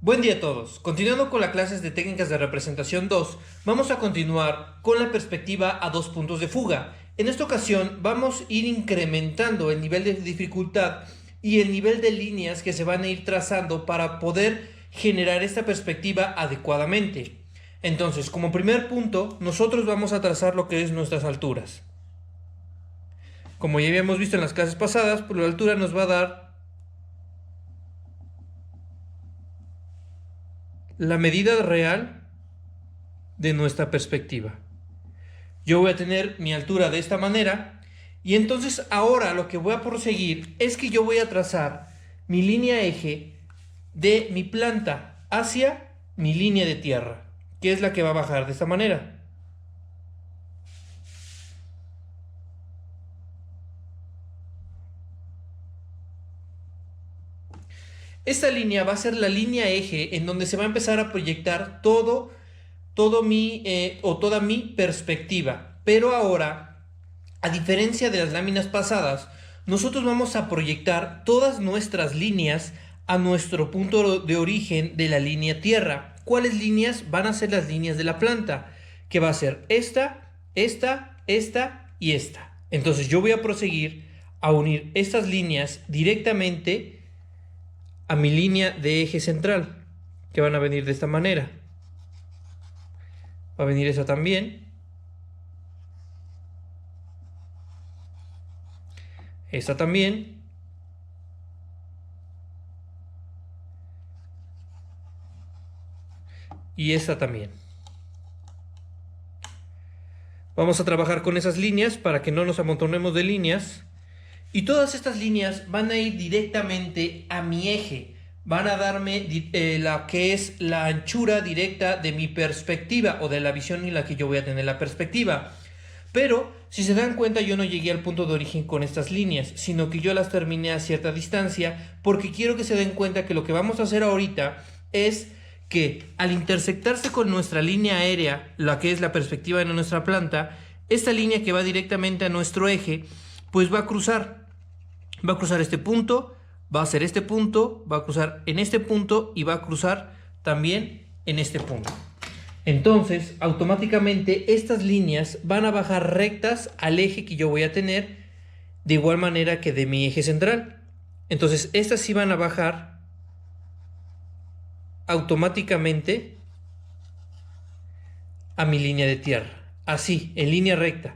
Buen día a todos. Continuando con las clases de técnicas de representación 2, vamos a continuar con la perspectiva a dos puntos de fuga. En esta ocasión vamos a ir incrementando el nivel de dificultad y el nivel de líneas que se van a ir trazando para poder generar esta perspectiva adecuadamente. Entonces, como primer punto, nosotros vamos a trazar lo que es nuestras alturas. Como ya habíamos visto en las clases pasadas, pues la altura nos va a dar la medida real de nuestra perspectiva. Yo voy a tener mi altura de esta manera y entonces ahora lo que voy a proseguir es que yo voy a trazar mi línea eje de mi planta hacia mi línea de tierra, que es la que va a bajar de esta manera. Esta línea va a ser la línea eje en donde se va a empezar a proyectar toda mi perspectiva. Pero ahora, a diferencia de las láminas pasadas, nosotros vamos a proyectar todas nuestras líneas a nuestro punto de origen de la línea tierra. ¿Cuáles líneas? Van a ser las líneas de la planta, que va a ser esta, esta, esta y esta. Entonces yo voy a proseguir a unir estas líneas directamente a mi línea de eje central, que van a venir de esta manera. Va a venir esa también. Esta también. Y esta también. Vamos a trabajar con esas líneas para que no nos amontonemos de líneas. Y todas estas líneas van a ir directamente a mi eje. Van a darme la que es la anchura directa de mi perspectiva o de la visión en la que yo voy a tener la perspectiva. Pero, si se dan cuenta, yo no llegué al punto de origen con estas líneas, sino que yo las terminé a cierta distancia porque quiero que se den cuenta que lo que vamos a hacer ahorita es que al intersectarse con nuestra línea aérea, la que es la perspectiva de nuestra planta, esta línea que va directamente a nuestro eje, pues va a cruzar este punto, va a hacer este punto, va a cruzar en este punto y va a cruzar también en este punto. Entonces, automáticamente estas líneas van a bajar rectas al eje que yo voy a tener, de igual manera que de mi eje central. Entonces, estas sí van a bajar automáticamente a mi línea de tierra, así, en línea recta.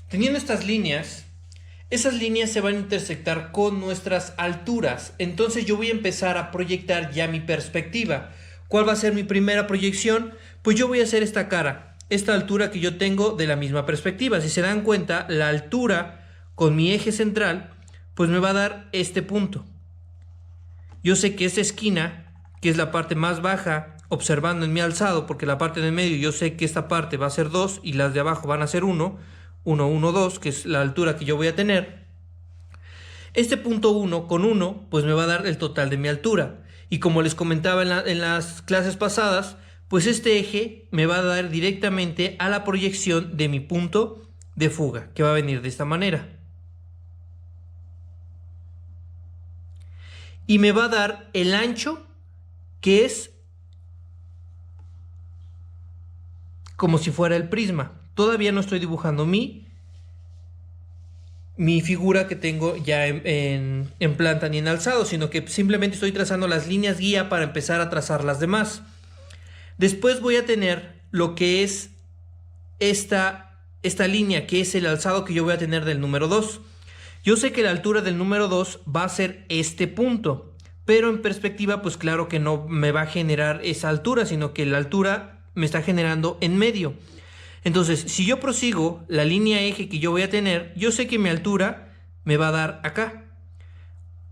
Teniendo estas líneas, esas líneas se van a intersectar con nuestras alturas. Entonces yo voy a empezar a proyectar ya mi perspectiva. ¿Cuál va a ser mi primera proyección? Pues yo voy a hacer esta cara, esta altura que yo tengo de la misma perspectiva. Si se dan cuenta, la altura con mi eje central, pues me va a dar este punto. Yo sé que esta esquina, que es la parte más baja, observando en mi alzado, porque la parte de medio yo sé que esta parte va a ser 2 y las de abajo van a ser 1, 1, 1, 2, que es la altura que yo voy a tener. Este punto 1 con 1, pues me va a dar el total de mi altura. Y como les comentaba en las clases pasadas, pues este eje me va a dar directamente a la proyección de mi punto de fuga, que va a venir de esta manera. Y me va a dar el ancho, que es como si fuera el prisma. Todavía no estoy dibujando mi figura que tengo ya en planta ni en alzado, sino que simplemente estoy trazando las líneas guía para empezar a trazar las demás. Después voy a tener lo que es esta línea, que es el alzado que yo voy a tener del número 2. Yo sé que la altura del número 2 va a ser este punto, pero en perspectiva pues claro que no me va a generar esa altura, sino que la altura me está generando en medio. Entonces, si yo prosigo la línea eje que yo voy a tener, yo sé que mi altura me va a dar acá.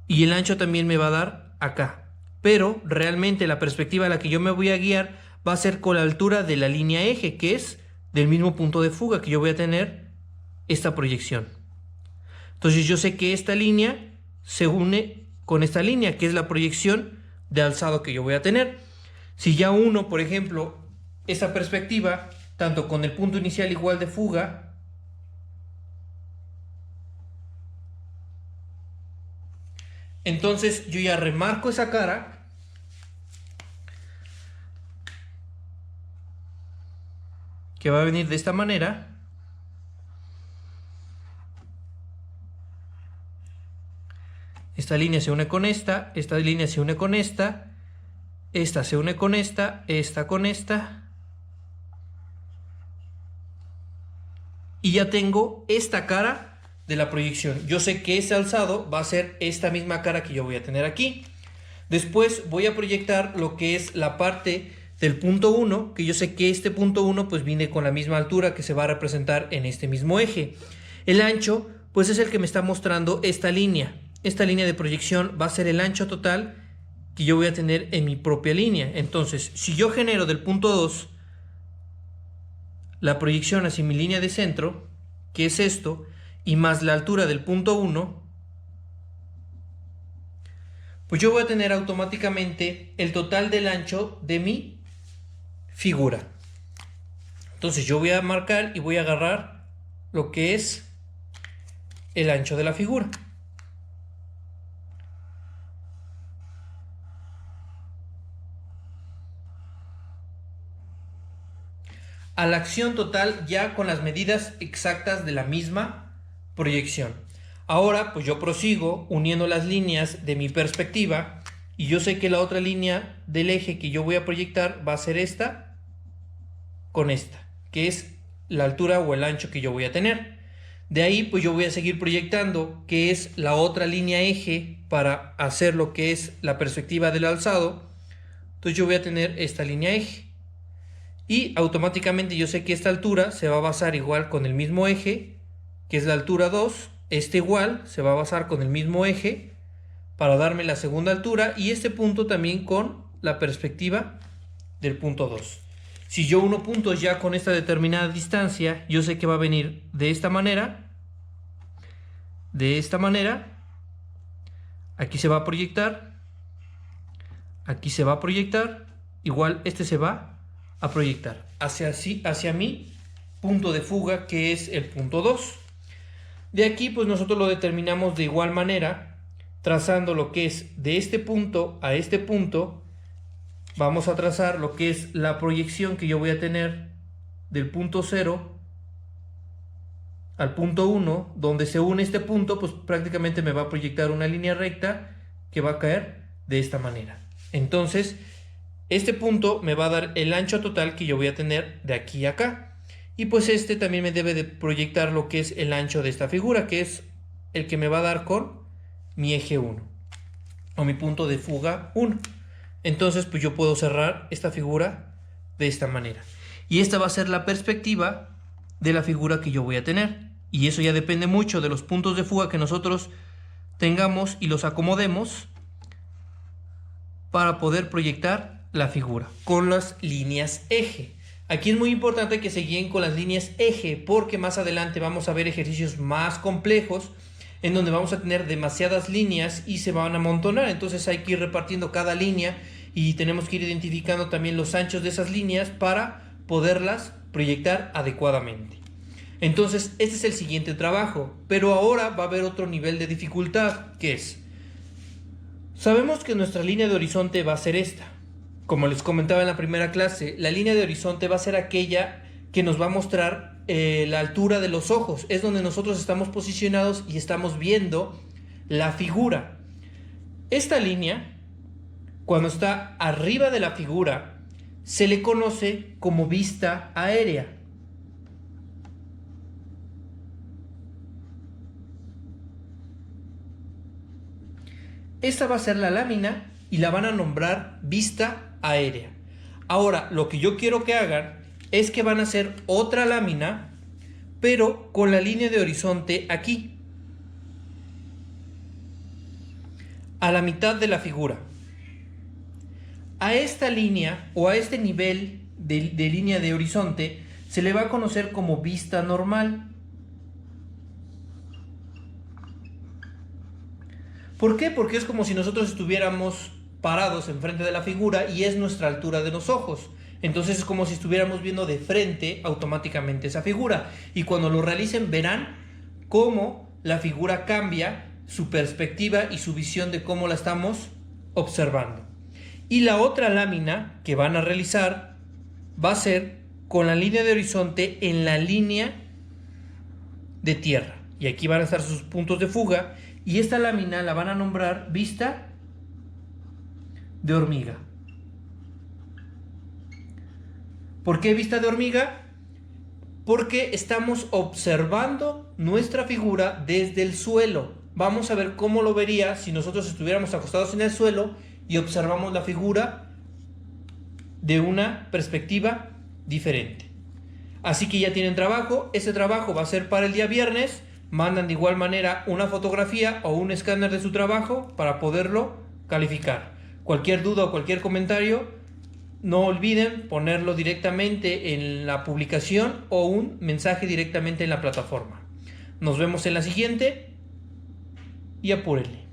Y el ancho también me va a dar acá. Pero realmente la perspectiva a la que yo me voy a guiar va a ser con la altura de la línea eje, que es del mismo punto de fuga que yo voy a tener esta proyección. Entonces yo sé que esta línea se une con esta línea, que es la proyección de alzado que yo voy a tener. Si ya uno, por ejemplo, esa perspectiva, tanto con el punto inicial igual de fuga, entonces yo ya remarco esa cara que va a venir de esta manera. Esta línea se une con esta línea se une con esta se une con esta con esta. Y ya tengo esta cara de la proyección. Yo sé que ese alzado va a ser esta misma cara que yo voy a tener aquí. Después voy a proyectar lo que es la parte del punto 1, que yo sé que este punto 1 pues viene con la misma altura que se va a representar en este mismo eje. El ancho pues es el que me está mostrando esta línea. Esta línea de proyección va a ser el ancho total que yo voy a tener en mi propia línea. Entonces, si yo genero del punto 2 la proyección hacia mi línea de centro, que es esto, y más la altura del punto 1, pues yo voy a tener automáticamente el total del ancho de mi figura. Entonces yo voy a marcar y voy a agarrar lo que es el ancho de la figura. A la acción total ya con las medidas exactas de la misma proyección. Ahora pues yo prosigo uniendo las líneas de mi perspectiva y yo sé que la otra línea del eje que yo voy a proyectar va a ser esta con esta, que es la altura o el ancho que yo voy a tener. De ahí pues yo voy a seguir proyectando, que es la otra línea eje para hacer lo que es la perspectiva del alzado. Entonces yo voy a tener esta línea eje. Y automáticamente yo sé que esta altura se va a basar igual con el mismo eje, que es la altura 2. Este igual se va a basar con el mismo eje para darme la segunda altura. Y este punto también con la perspectiva del punto 2. Si yo uno puntos ya con esta determinada distancia, yo sé que va a venir de esta manera. De esta manera. Aquí se va a proyectar. Aquí se va a proyectar. Igual este se va a proyectar hacia mi punto de fuga, que es el punto 2. De aquí pues nosotros lo determinamos de igual manera, trazando lo que es de este punto a este punto. Vamos a trazar lo que es la proyección que yo voy a tener del punto 0 al punto 1, donde se une este punto, pues prácticamente me va a proyectar una línea recta que va a caer de esta manera. Entonces este punto me va a dar el ancho total que yo voy a tener de aquí a acá. Y pues este también me debe de proyectar lo que es el ancho de esta figura, que es el que me va a dar con mi eje 1 o mi punto de fuga 1. Entonces pues yo puedo cerrar esta figura de esta manera. Y esta va a ser la perspectiva de la figura que yo voy a tener. Y eso ya depende mucho de los puntos de fuga que nosotros tengamos y los acomodemos para poder proyectar la figura con las líneas eje. Aquí es muy importante que se guíen con las líneas eje, porque más adelante vamos a ver ejercicios más complejos en donde vamos a tener demasiadas líneas y se van a amontonar. Entonces hay que ir repartiendo cada línea y tenemos que ir identificando también los anchos de esas líneas para poderlas proyectar adecuadamente. Entonces este es el siguiente trabajo, pero ahora va a haber otro nivel de dificultad, que es: sabemos que nuestra línea de horizonte va a ser esta. Como les comentaba en la primera clase, la línea de horizonte va a ser aquella que nos va a mostrar la altura de los ojos. Es donde nosotros estamos posicionados y estamos viendo la figura. Esta línea, cuando está arriba de la figura, se le conoce como vista aérea. Esta va a ser la lámina y la van a nombrar vista aérea. Ahora, lo que yo quiero que hagan es que van a hacer otra lámina, pero con la línea de horizonte aquí, a la mitad de la figura. A esta línea o a este nivel de línea de horizonte se le va a conocer como vista normal. ¿Por qué? Porque es como si nosotros estuviéramos parados enfrente de la figura y es nuestra altura de los ojos. Entonces es como si estuviéramos viendo de frente automáticamente esa figura. Y cuando lo realicen verán cómo la figura cambia su perspectiva y su visión de cómo la estamos observando. Y la otra lámina que van a realizar va a ser con la línea de horizonte en la línea de tierra. Y aquí van a estar sus puntos de fuga. Y esta lámina la van a nombrar vista de hormiga. ¿Por qué vista de hormiga? Porque estamos observando nuestra figura desde el suelo. Vamos a ver cómo lo vería si nosotros estuviéramos acostados en el suelo y observamos la figura de una perspectiva diferente. Así que ya tienen trabajo. Ese trabajo va a ser para el día viernes. Mandan de igual manera una fotografía o un escáner de su trabajo para poderlo calificar. Cualquier duda o cualquier comentario, no olviden ponerlo directamente en la publicación o un mensaje directamente en la plataforma. Nos vemos en la siguiente y apúrenle.